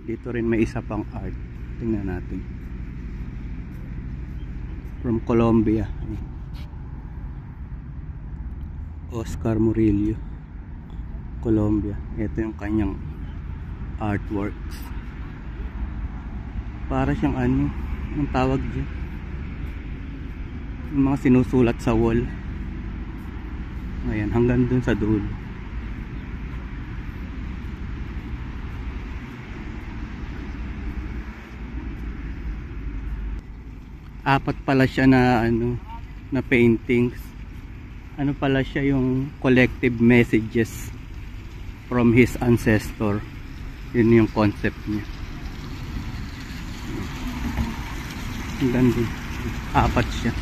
Dito rin may isa pang art. Tingnan natin. From Colombia. Oscar Murillo, Colombia. Ito yung kanyang artworks. Para siyang ano, ang tawag dyan, yung mga sinusulat sa wall. Ayan, hanggang dun sa dulo. Apat pala siya na ano, na paintings. Ano pala siya, yung collective messages from his ancestor. Yun yung concept niya. Hanggang dun. Apat siya.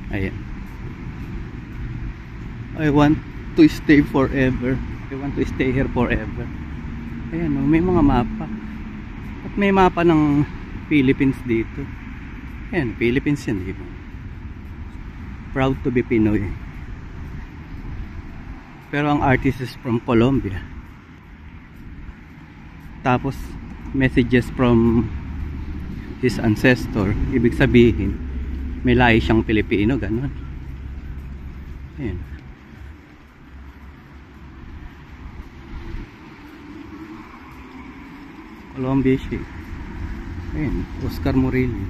Ayan. I want to stay forever. I want to stay here forever. Ayan, may mga mapa. At may mapa ng Philippines dito. Ayan, Philippines yan, di ba? Proud to be Pinoy. Pero ang artist is from Colombia. Tapos messages from his ancestor. Ibig sabihin may lahi siyang Pilipino, ganun. Ayan. Colombia siya. Ayan, Oscar Murillo.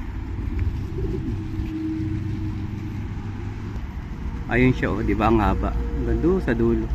Ayun siya, oh, di ba ang haba? Hanggang doon sa dulo.